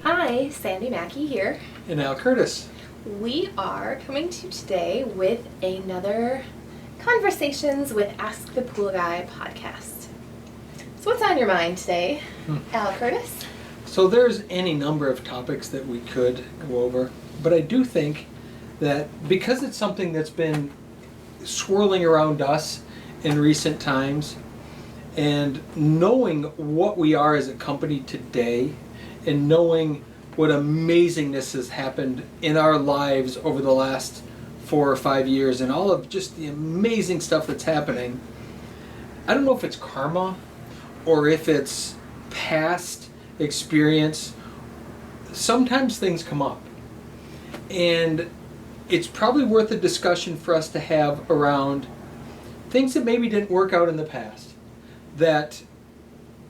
Hi, Sandy Mackey here. And Al Curtis. We are coming to you today with another Conversations with Ask the Pool Guy podcast. So what's on your mind today, Al Curtis? So there's any number of topics that we could go over, but I do think that because it's something that's been swirling around us in recent times, and knowing what we are as a company today, and knowing what amazingness has happened in our lives over the last 4 or 5 years, and all of just the amazing stuff that's happening, I don't know if it's karma or if it's past experience. Sometimes things come up, and it's probably worth a discussion for us to have around things that maybe didn't work out in the past, that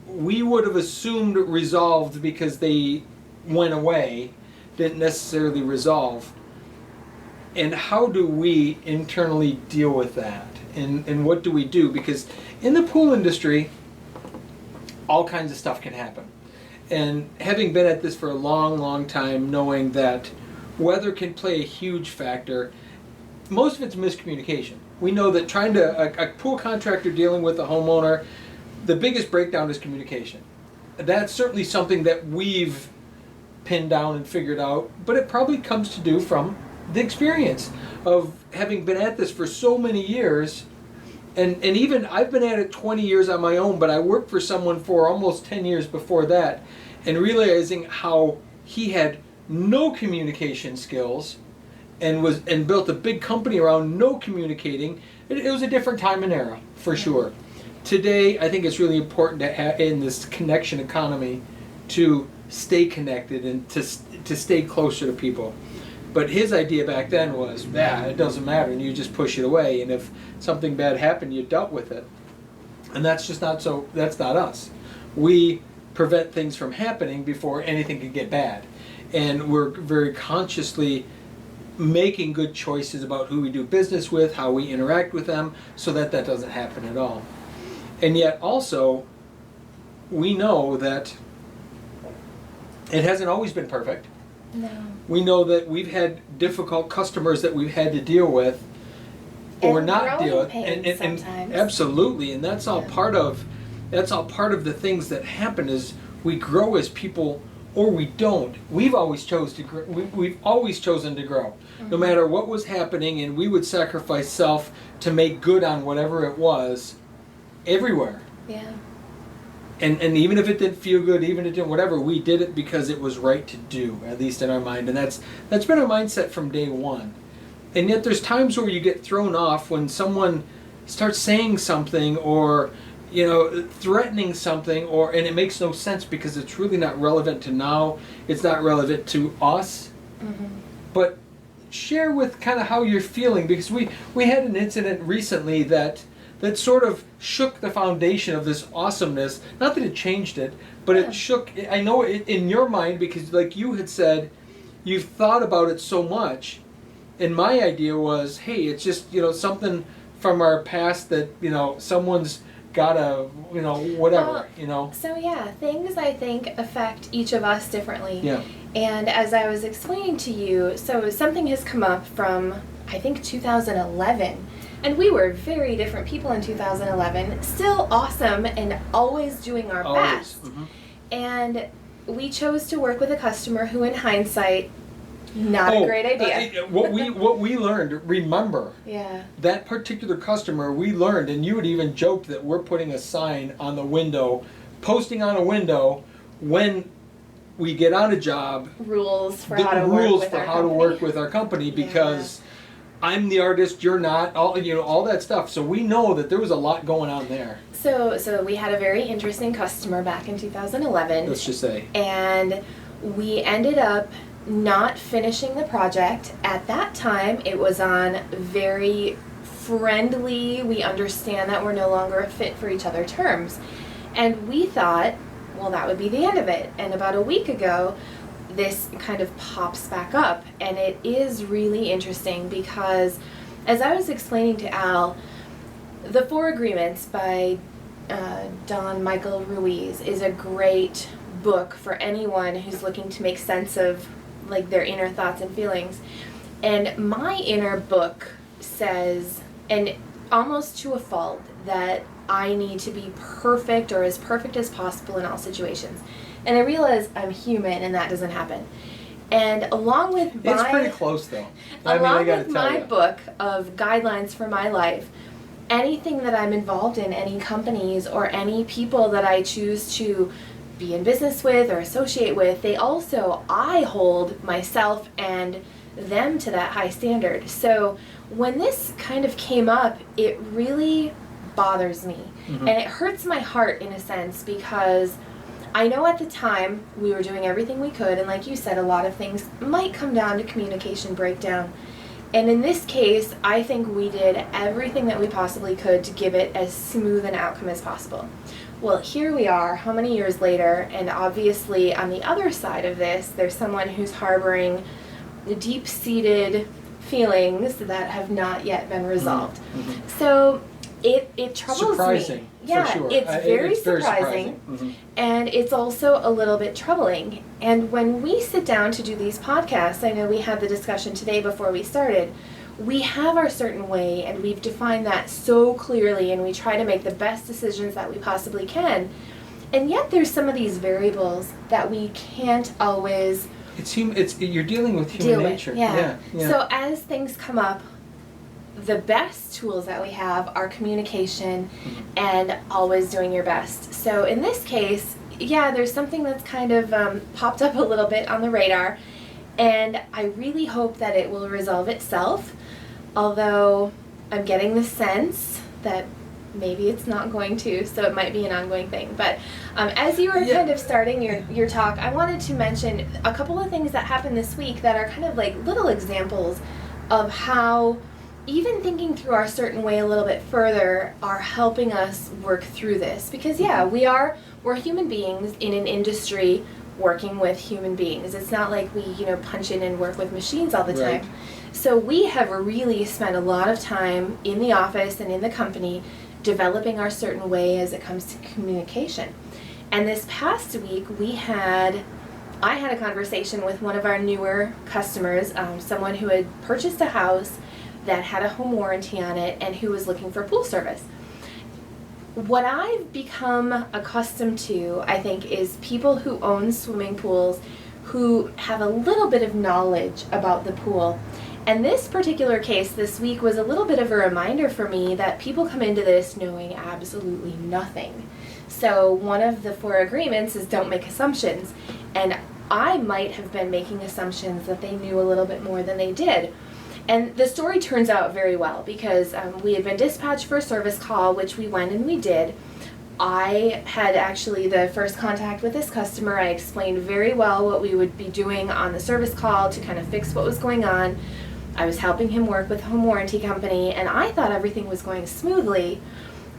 we would have assumed resolved because they went away, didn't necessarily resolve. And how do we internally deal with that? And what do we do? Because in the pool industry, all kinds of stuff can happen. And having been at this for a long, long time, knowing that weather can play a huge factor, most of it's miscommunication. We know that a pool contractor dealing with a homeowner, the biggest breakdown is communication. That's certainly something that we've pinned down and figured out, but it probably comes to do from the experience of having been at this for so many years. And even I've been at it 20 years on my own, but I worked for someone for almost 10 years before that, and realizing how he had no communication skills and built a big company around no communicating. It was a different time and era, for sure. Today, I think it's really important to have, in this connection economy, to stay connected and to stay closer to people. But his idea back then was, it doesn't matter, and you just push it away, and if something bad happened, you dealt with it. And that's not us. We prevent things from happening before anything can get bad. And we're very consciously making good choices about who we do business with, how we interact with them, so that doesn't happen at all. And yet also, we know that it hasn't always been perfect. No. We know that we've had difficult customers that we've had to deal with or not deal with. And absolutely, and that's all part of the things that happen is we grow as people or we don't. We've always chosen to grow. No matter what was happening, and we would sacrifice self to make good on whatever it was everywhere. Yeah. And even if it didn't feel good, even if it didn't whatever, we did it because it was right to do, at least in our mind. And that's been our mindset from day one. And yet there's times where you get thrown off when someone starts saying something or threatening something, and it makes no sense because it's really not relevant to now. It's not relevant to us. Mm-hmm. But share with kind of how you're feeling, because we had an incident recently that sort of shook the foundation of this awesomeness. Not that it changed it, but it shook. I know it in your mind, because like you had said, you've thought about it so much. And my idea was, hey, it's just something from our past that someone's gotta whatever. So yeah, things I think affect each of us differently. Yeah. And as I was explaining to you, so something has come up from I think 2011. And we were very different people in 2011, still awesome and always doing our best. Mm-hmm. And we chose to work with a customer who, in hindsight, not a great idea. What we learned, remember, that particular customer, we learned, and you had even joked that we're putting a sign on the window, posting on a window, when we get on a job, rules for how to work with our company, because I'm the artist, you're not, all that stuff. So we know that there was a lot going on there. So we had a very interesting customer back in 2011. Let's just say. And we ended up not finishing the project. At that time, it was on very friendly, we understand that we're no longer a fit for each other terms. And we thought, well, that would be the end of it. And about a week ago, this kind of pops back up, and it is really interesting because, as I was explaining to Al, the 4 Agreements by Don Michael Ruiz is a great book for anyone who's looking to make sense of like their inner thoughts and feelings. And my inner book says, and almost to a fault, that I need to be perfect or as perfect as possible in all situations. And I realize I'm human and that doesn't happen. And along with It's pretty close though. I gotta with my book of guidelines for my life, anything that I'm involved in, any companies or any people that I choose to be in business with or associate with, I hold myself and them to that high standard. So when this kind of came up, it really bothers me. And it hurts my heart in a sense, because I know at the time we were doing everything we could, and like you said, a lot of things might come down to communication breakdown. And in this case, I think we did everything that we possibly could to give it as smooth an outcome as possible. Well, here we are, how many years later, and obviously on the other side of this, there's someone who's harboring deep-seated feelings that have not yet been resolved. So it troubles surprising, me. Yeah, for sure. it's very surprising. And it's also a little bit troubling. And when we sit down to do these podcasts, I know we had the discussion today before we started, we have our certain way and we've defined that so clearly, and we try to make the best decisions that we possibly can. And yet there's some of these variables that we can't always you're dealing with human nature. Yeah. So as things come up, the best tools that we have are communication and always doing your best. So in this case, there's something that's kind of popped up a little bit on the radar, and I really hope that it will resolve itself, although I'm getting the sense that maybe it's not going to, so it might be an ongoing thing. But as you were kind of starting your talk, I wanted to mention a couple of things that happened this week that are kind of like little examples of how even thinking through our certain way a little bit further are helping us work through this. Because we're human beings in an industry working with human beings. It's not like we, punch in and work with machines all the time. Right. So we have really spent a lot of time in the office and in the company developing our certain way as it comes to communication. And this past week I had a conversation with one of our newer customers, someone who had purchased a house that had a home warranty on it and who was looking for pool service. What I've become accustomed to, I think, is people who own swimming pools who have a little bit of knowledge about the pool. And this particular case this week was a little bit of a reminder for me that people come into this knowing absolutely nothing. So one of the 4 agreements is don't make assumptions. And I might have been making assumptions that they knew a little bit more than they did. And the story turns out very well because we had been dispatched for a service call, which we went and we did. I had actually the first contact with this customer. I explained very well what we would be doing on the service call to kind of fix what was going on. I was helping him work with a home warranty company, and I thought everything was going smoothly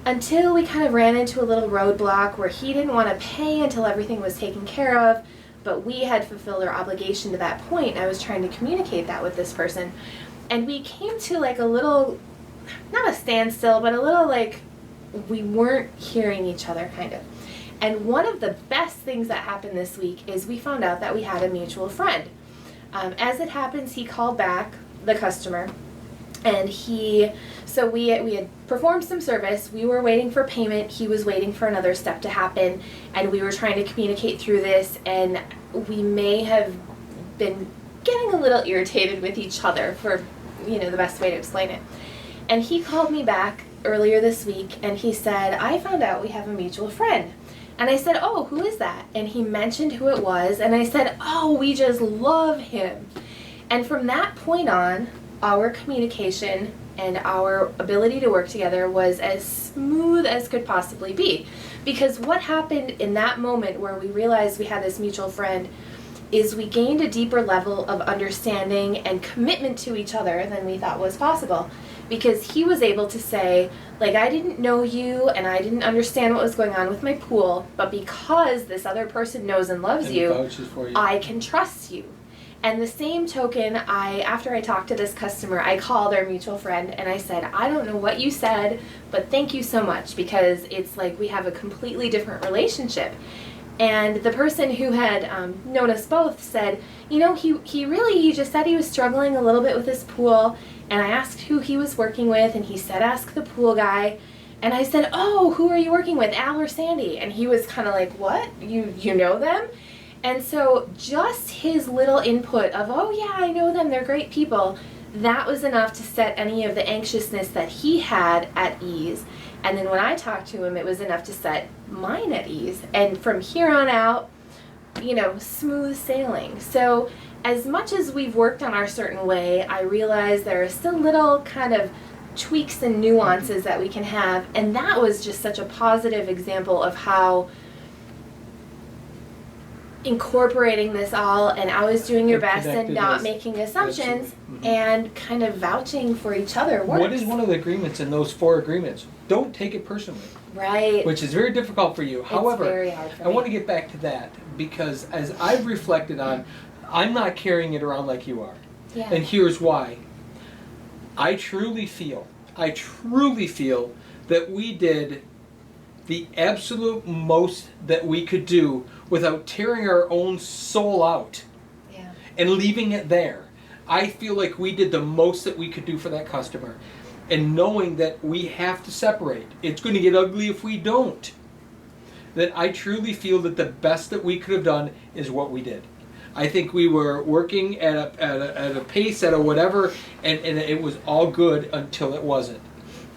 until we kind of ran into a little roadblock where he didn't want to pay until everything was taken care of, but we had fulfilled our obligation to that point. I was trying to communicate that with this person. And we came to like a little, not a standstill, but a little like we weren't hearing each other kind of. And one of the best things that happened this week is we found out that we had a mutual friend. As it happens, he called back the customer, and we had performed some service. We were waiting for payment. He was waiting for another step to happen, and we were trying to communicate through this, and we may have been getting a little irritated with each other for the best way to explain it. And he called me back earlier this week and he said, I found out we have a mutual friend. And I said, oh, who is that? And he mentioned who it was, and I said, oh, we just love him. And from that point on, our communication and our ability to work together was as smooth as could possibly be. Because what happened in that moment where we realized we had this mutual friend is we gained a deeper level of understanding and commitment to each other than we thought was possible. Because he was able to say, like, I didn't know you and I didn't understand what was going on with my pool, but because this other person knows and loves you, vouches for you, I can trust you. And the same token, after I talked to this customer, I called our mutual friend and I said, I don't know what you said, but thank you so much, because it's like we have a completely different relationship. And the person who had known us both said, he just said he was struggling a little bit with his pool. And I asked who he was working with, and he said, ask the pool guy. And I said, oh, who are you working with, Al or Sandy? And he was kind of like, what? You know them? And so just his little input of, oh yeah, I know them, they're great people, that was enough to set any of the anxiousness that he had at ease. And then when I talked to him, it was enough to set mine at ease. And from here on out, smooth sailing. So as much as we've worked on our certain way, I realize there are still little kind of tweaks and nuances that we can have. And that was just such a positive example of how incorporating this all and always doing your best and not making assumptions and kind of vouching for each other works. What is one of the agreements in those 4 agreements? Don't take it personally. Right. Which is very difficult for you. It's However, very hard for I want to get back to that because as I've reflected on, I'm not carrying it around like you are. Yeah. And here's why. I truly feel that we did the absolute most that we could do without tearing our own soul out and leaving it there. I feel like we did the most that we could do for that customer. And knowing that we have to separate, it's going to get ugly if we don't. That I truly feel that the best that we could have done is what we did. I think we were working at a pace, at a whatever, and it was all good until it wasn't.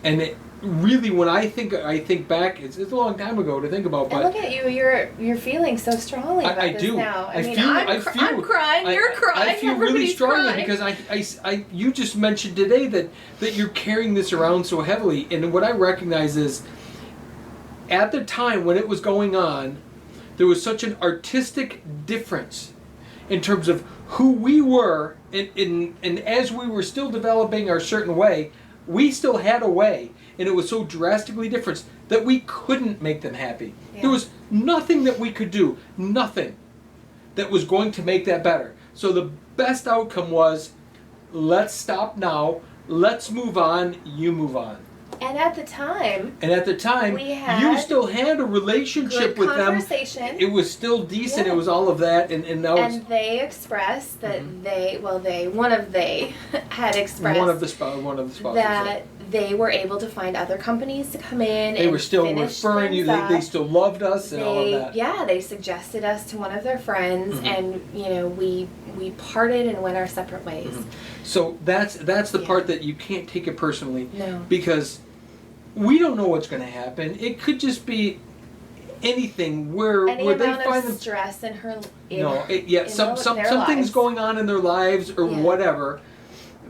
And it really, when I think back, it's a long time ago to think about. But and look at you, you're feeling so strongly about this do. now. I'm crying, you're crying. I feel really strongly crying. because you just mentioned today that you're carrying this around so heavily, and what I recognize is, at the time when it was going on, there was such an artistic difference in terms of who we were, and as we were still developing our certain way, we still had a way, and it was so drastically different that we couldn't make them happy. Yeah. There was nothing that we could do, nothing that was going to make that better. So the best outcome was, let's stop now, let's move on, you move on. And at the time, you still had a relationship with them. It was still decent. Yeah. It was all of that, and they expressed that one of they had expressed one of the spouses that they were able to find other companies to come in. They were still referring you. They still loved us and all of that. Yeah, they suggested us to one of their friends, and we parted and went our separate ways. Mm-hmm. So that's the part that you can't take it personally. No. Because we don't know what's going to happen. It could just be anything where they find them stress in her. Something's going on in their lives or whatever.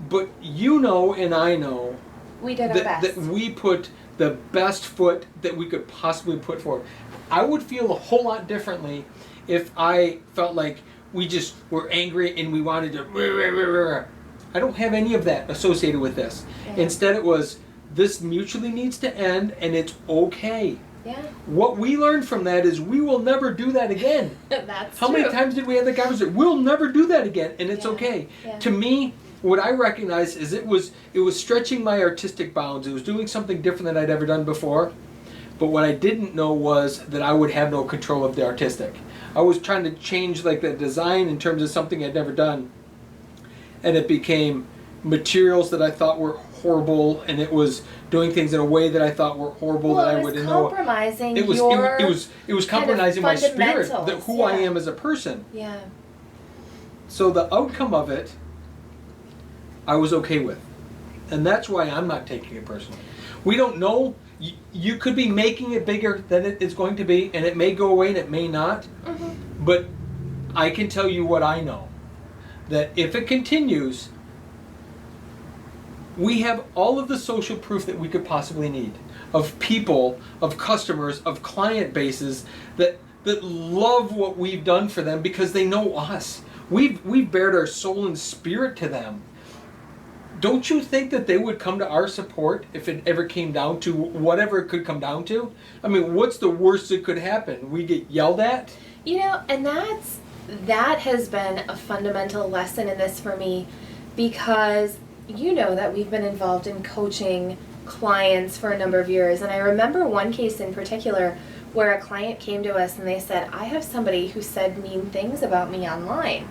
But and I know we did our best. That we put the best foot that we could possibly put forward. I would feel a whole lot differently if I felt like we just were angry and we wanted to. I don't have any of that associated with this. Yeah. Instead, it was, this mutually needs to end, and it's okay. Yeah. What we learned from that is we will never do that again. That's How true. many times did we have the conversation? We'll never do that again, and it's okay. Yeah. To me, what I recognized is it was stretching my artistic bounds. It was doing something different than I'd ever done before. But what I didn't know was that I would have no control of the artistic. I was trying to change like the design in terms of something I'd never done, and it became materials that I thought were horrible, and it was doing things in a way that I thought were horrible that I wouldn't know. It was compromising my spirit, who I am as a person. Yeah. So the outcome of it, I was okay with, and that's why I'm not taking it personally. We don't know. You could be making it bigger than it is going to be, and it may go away and it may not. Mm-hmm. But I can tell you what I know. That if it continues, we have all of the social proof that we could possibly need of people, of customers, of client bases that love what we've done for them because they know us. We've bared our soul and spirit to them. Don't you think that they would come to our support if it ever came down to whatever it could come down to? I mean, what's the worst that could happen? We get yelled at? And that has been a fundamental lesson in this for me, because that we've been involved in coaching clients for a number of years, and I remember one case in particular where a client came to us and they said, I have somebody who said mean things about me online.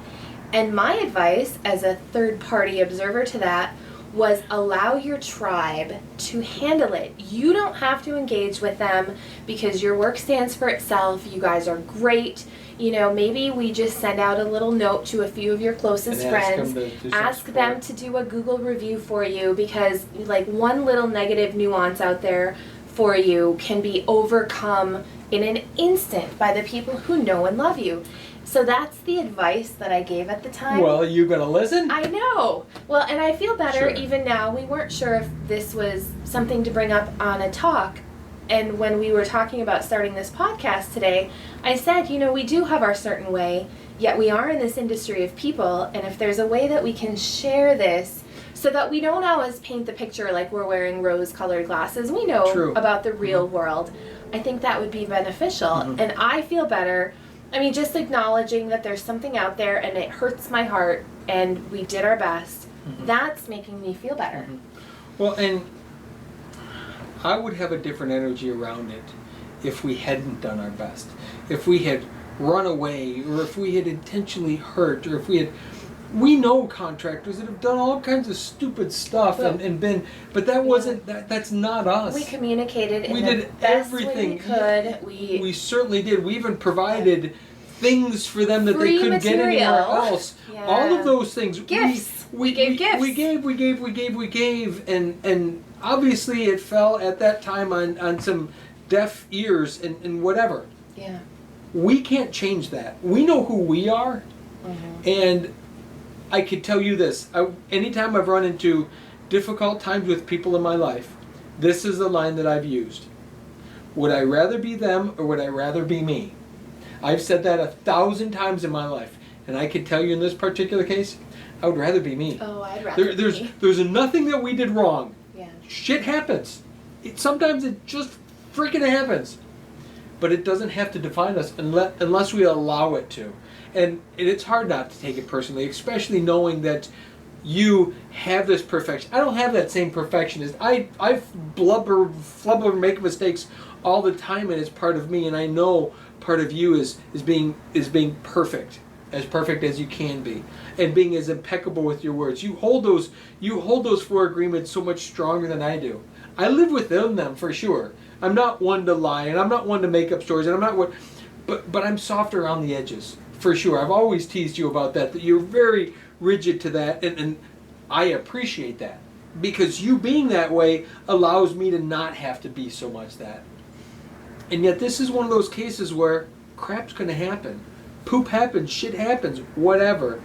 And my advice as a third-party observer to that was allow your tribe to handle it. You don't have to engage with them because your work stands for itself. You guys are great. You know, maybe we just send out a little note to a few of your closest friends, ask them to do a Google review for you, because like one little negative nuance out there for you can be overcome in an instant by the people who know and love you. So that's the advice that I gave at the time. Well, are you going to listen? I know. Well, and I feel better Sure. even now. We weren't sure if this was something to bring up on a talk. And when we were talking about starting this podcast today, I said, you know, we do have our certain way, yet we are in this industry of people. And if there's a way that we can share this so that we don't always paint the picture like we're wearing rose-colored glasses, we know True. about the real world, I think that would be beneficial. Mm-hmm. And I feel better. I mean, just acknowledging that there's something out there and it hurts my heart and we did our best, that's making me feel better. Well, and I would have a different energy around it if we hadn't done our best. If we had run away, or if we had intentionally hurt, or if we know contractors that have done all kinds of stupid stuff and been, but that wasn't, that's not us. We communicated in We the did best everything way we could. We certainly did. We even provided things for them that Free they couldn't get anywhere material. else. Yeah. All of those things. Gifts. We gave gifts. We gave, and obviously it fell at that time on some deaf ears and whatever. Yeah. We can't change that. We know who we are, and I could tell you this. Anytime I've run into difficult times with people in my life, this is the line that I've used. Would I rather be them or would I rather be me? I've said that 1,000 times in my life, and I can tell you in this particular case, I would rather be me. Oh, I'd rather be me. There's nothing that we did wrong. Yeah. Shit happens. Sometimes it just freaking happens. But it doesn't have to define us unless we allow it to. And it's hard not to take it personally, especially knowing that you have this perfection. I don't have that same perfectionist. I flubber, make mistakes all the time, and it's part of me. And I know part of you is being perfect as you can be, and being as impeccable with your words. You hold those 4 agreements so much stronger than I do. I live within them for sure. I'm not one to lie, and I'm not one to make up stories, and I'm not one, but I'm softer around the edges for sure. I've always teased you about that you're very rigid to that, and I appreciate that, because you being that way allows me to not have to be so much that. And yet this is one of those cases where crap's going to happen. Poop happens, shit happens, whatever.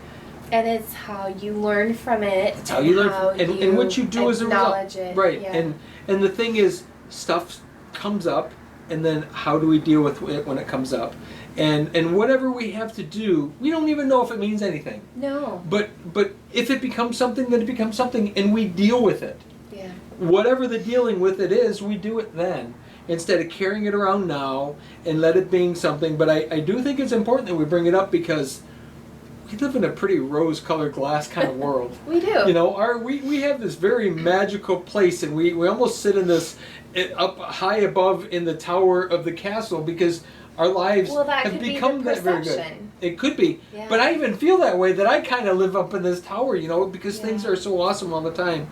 And it's how you learn from it. It's how you learn, and what you do as a result. Acknowledge it. Right, Yeah. and the thing is, stuff comes up, and then how do we deal with it when it comes up? And whatever we have to do, we don't even know if it means anything. No. But if it becomes something, then it becomes something, and we deal with it. Yeah. Whatever the dealing with it is, we do it then, instead of carrying it around now and let it being something. But I do think it's important that we bring it up, because we live in a pretty rose-colored glass kind of world. We do. You know, we have this very magical place, and we almost sit in this up high above in the tower of the castle, because our lives have become that very good. It could be. Yeah. But I even feel that way, that I kind of live up in this tower, you know, because things are so awesome all the time.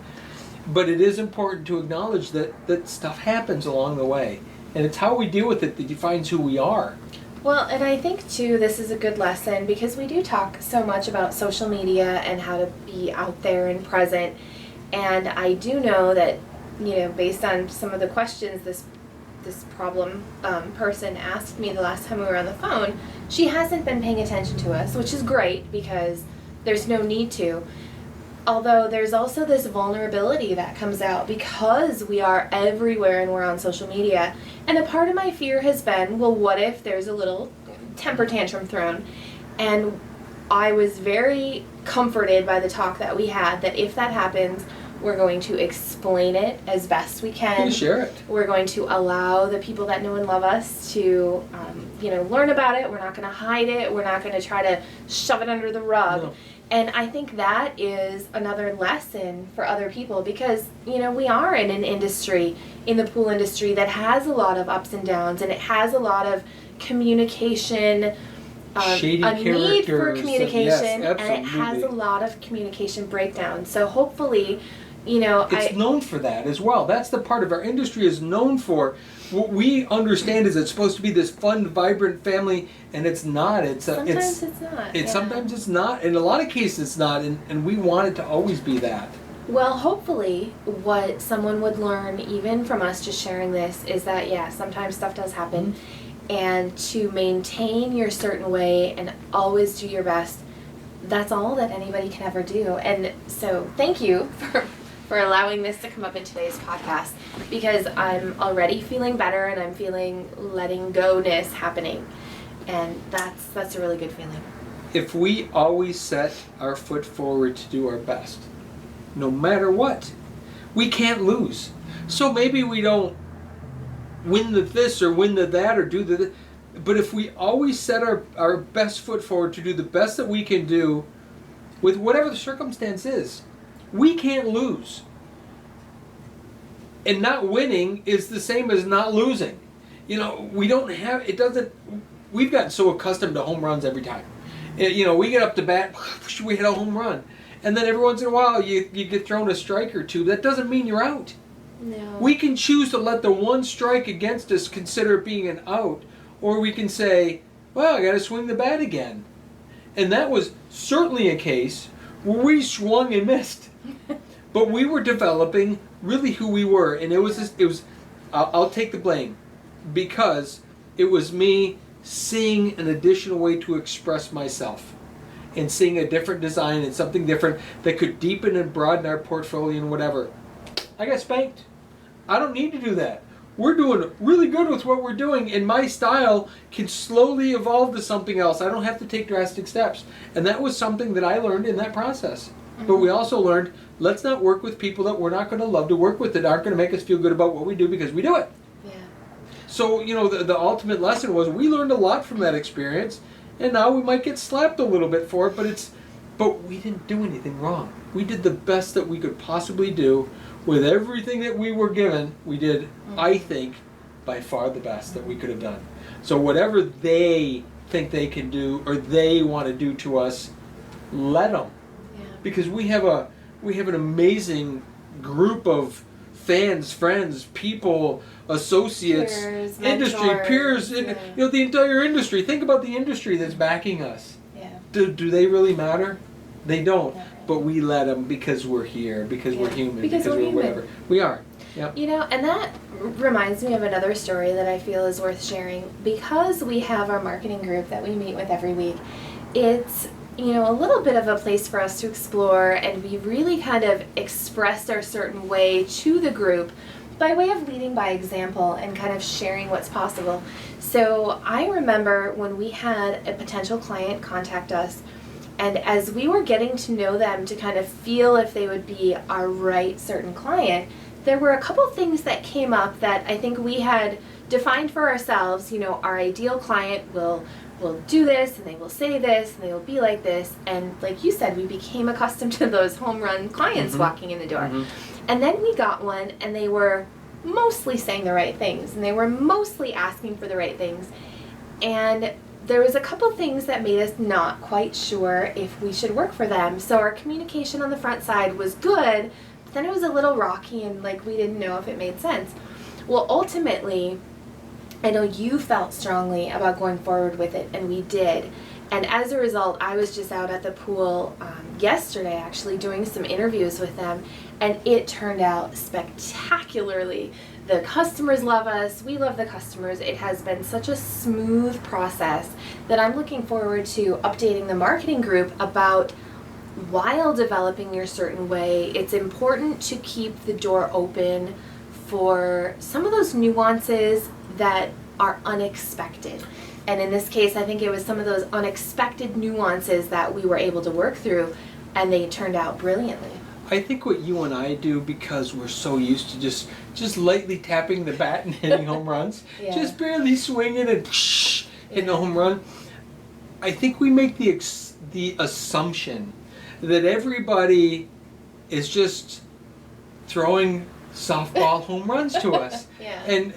But it is important to acknowledge that stuff happens along the way. And it's how we deal with it that defines who we are. Well, and I think, too, this is a good lesson, because we do talk so much about social media and how to be out there and present. And I do know that, you know, based on some of the questions this problem person asked me the last time we were on the phone, she hasn't been paying attention to us, which is great, because there's no need to. Although there's also this vulnerability that comes out because we are everywhere and we're on social media. And a part of my fear has been, well, what if there's a little temper tantrum thrown? And I was very comforted by the talk that we had, that if that happens, We're going to explain it as best we can. You share it. We're going to allow the people that know and love us to, learn about it. We're not going to hide it. We're not going to try to shove it under the rug. No. And I think that is another lesson for other people because, we are in an industry, in the pool industry, that has a lot of ups and downs, and it has a lot of communication, Shady a need for characters, communication, yes, and it has a lot of communication breakdowns. So hopefully, it's known for that as well. That's the part of our industry is known for. What we understand is it's supposed to be this fun, vibrant family, and it's not. Sometimes it's not. Sometimes it's not. In a lot of cases, it's not, and we want it to always be that. Well, hopefully, what someone would learn, even from us just sharing this, is that sometimes stuff does happen, and to maintain your certain way and always do your best. That's all that anybody can ever do. And so, thank you for allowing this to come up in today's podcast, because I'm already feeling better and I'm feeling letting go-ness happening, and that's a really good feeling. If we always set our foot forward to do our best, no matter what, we can't lose. So maybe we don't win the this or win the that or do the, but if we always set our best foot forward to do the best that we can do with whatever the circumstance is, we can't lose. And not winning is the same as not losing. We don't have, it doesn't, we've gotten so accustomed to home runs every time. We get up to bat, we hit a home run. And then every once in a while you get thrown a strike or two. That doesn't mean you're out. No. We can choose to let the one strike against us consider it being an out, or we can say, well, I got to swing the bat again. And that was certainly a case where we swung and missed. But we were developing really who we were, and it was I'll take the blame, because it was me seeing an additional way to express myself and seeing a different design and something different that could deepen and broaden our portfolio and whatever. I got spanked. I don't need to do that. We're doing really good with what we're doing, and my style can slowly evolve to something else. I don't have to take drastic steps. And that was something that I learned in that process. Mm-hmm. But we also learned, let's not work with people that we're not going to love to work with, that aren't going to make us feel good about what we do because we do it. Yeah. So, the ultimate lesson was we learned a lot from that experience, and now we might get slapped a little bit for it, but we didn't do anything wrong. We did the best that we could possibly do with everything that we were given. We did, I think, by far the best that we could have done. So whatever they think they can do or they want to do to us, let them. Yeah. Because we have an amazing group of fans, friends, people, associates, peers, industry, mentors, peers, the entire industry. Think about the industry that's backing us. Yeah. Do they really matter? They don't. But we let them because we're here, because we're human, because we're human. whatever. We are. Yep. And that reminds me of another story that I feel is worth sharing. Because we have our marketing group that we meet with every week, it's a little bit of a place for us to explore, and we really kind of expressed our certain way to the group by way of leading by example and kind of sharing what's possible. So I remember when we had a potential client contact us, and as we were getting to know them to kind of feel if they would be our right certain client, there were a couple things that came up that I think we had defined for ourselves. Our ideal client will do this, and they will say this, and they will be like this. And like you said, we became accustomed to those home run clients walking in the door. And then we got one, and they were mostly saying the right things, and they were mostly asking for the right things. And there was a couple things that made us not quite sure if we should work for them. So our communication on the front side was good, but then it was a little rocky, and we didn't know if it made sense. Well, ultimately, I know you felt strongly about going forward with it, and we did. And as a result, I was just out at the pool yesterday actually doing some interviews with them, and it turned out spectacularly. The customers love us, we love the customers. It has been such a smooth process that I'm looking forward to updating the marketing group about, while developing your certain way, it's important to keep the door open for some of those nuances that are unexpected. And in this case, I think it was some of those unexpected nuances that we were able to work through, and they turned out brilliantly. I think what you and I do, because we're so used to just lightly tapping the bat and hitting home runs, Yeah. just barely swinging and hitting a home run. I think we make the assumption that everybody is just throwing softball home runs to us. Yeah. And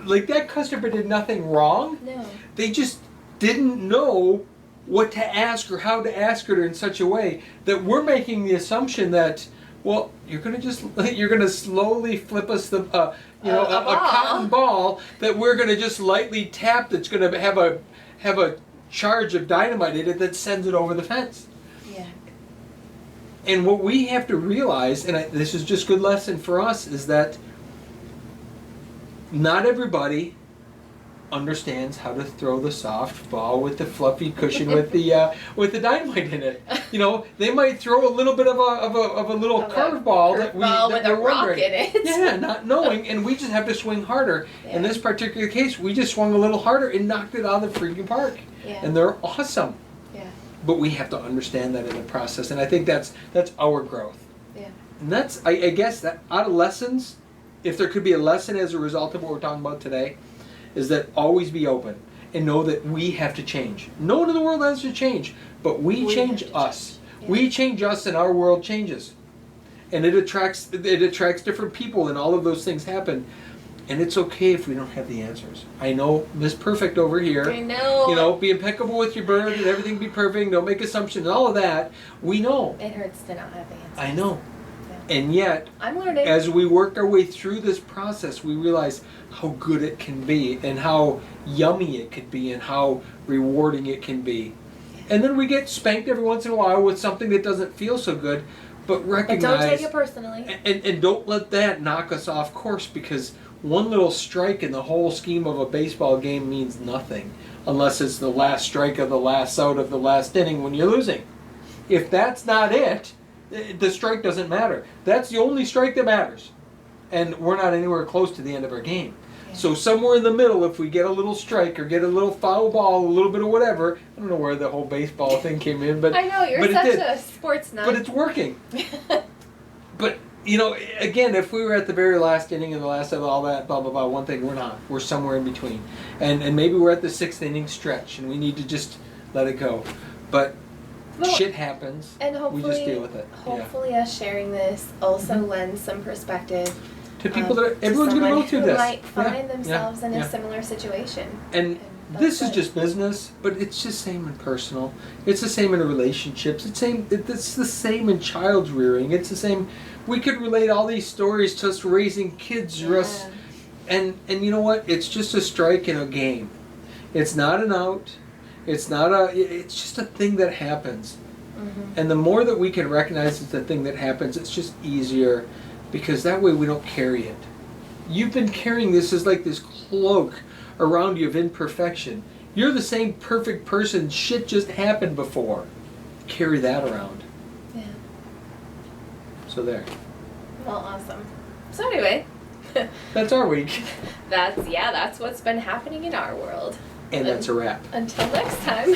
like that customer did nothing wrong. No. They just didn't know what to ask or how to ask it in such a way that we're making the assumption that, well, you're gonna slowly flip us a cotton ball that we're gonna just lightly tap, that's gonna have a charge of dynamite in it that sends it over the fence. Yeah. And what we have to realize, and this is just good lesson for us, is that not everybody understands how to throw the soft ball with the fluffy cushion with the dynamite in it. You know, they might throw a little bit of a little curveball that with a we're rock wondering. in it. Yeah, not knowing, and we just have to swing harder. Yeah. In this particular case, we just swung a little harder and knocked it out of the freaking park. Yeah. And they're awesome. Yeah. But we have to understand that in the process, and I think that's our growth. Yeah. And that's, I guess, that out of lessons, if there could be a lesson as a result of what we're talking about today, is that always be open and know that we have to change. No one in the world has to change, but we change us. Yeah. We change us, and our world changes. And it attracts different people, and all of those things happen. And it's okay if we don't have the answers. I know Miss Perfect over here. I know. You know, be impeccable with your bird and everything be perfect, don't make assumptions, all of that. We know. It hurts to not have the answers. I know. Yeah. And yet, I'm learning. as we work our way through this process, we realize how good it can be and how yummy it could be and how rewarding it can be. And then we get spanked every once in a while with something that doesn't feel so good, but recognize... But don't take it personally. And don't let that knock us off course, because one little strike in the whole scheme of a baseball game means nothing unless it's the last strike of the last out of the last inning when you're losing. If that's not it, the strike doesn't matter. That's the only strike that matters. And we're not anywhere close to the end of our game. Yeah. So somewhere in the middle, if we get a little strike or get a little foul ball, a little bit of whatever, I don't know where the whole baseball thing came in, but I know, you're but such it did. a sports nut. But it's working. But, you know, again, if we were at the very last inning and the last of all that, blah, blah, blah, one thing, we're not. We're somewhere in between. And maybe we're at the 6th inning stretch and we need to just let it go. But Well, shit happens. And hopefully, we just deal with it. Hopefully us sharing this also lends some perspective To people that to everyone's going to someone go through who this. might find Yeah, themselves in yeah. a similar situation. And that's this is good. just business, but it's just same in personal. It's the same in relationships. It's the same in child rearing. It's the same. We could relate all these stories to us raising kids, or us, and you know what? It's just a strike in a game. It's not an out. It's just a thing that happens. Mm-hmm. And the more that we can recognize it's a thing that happens, it's just easier, because that way we don't carry it. You've been carrying this as like this cloak around you of imperfection. You're the same perfect person. Shit just happened before. Carry that around. Yeah. So there. Well, awesome. So anyway, That's our week. that's what's been happening in our world. And that's a wrap. Until next time.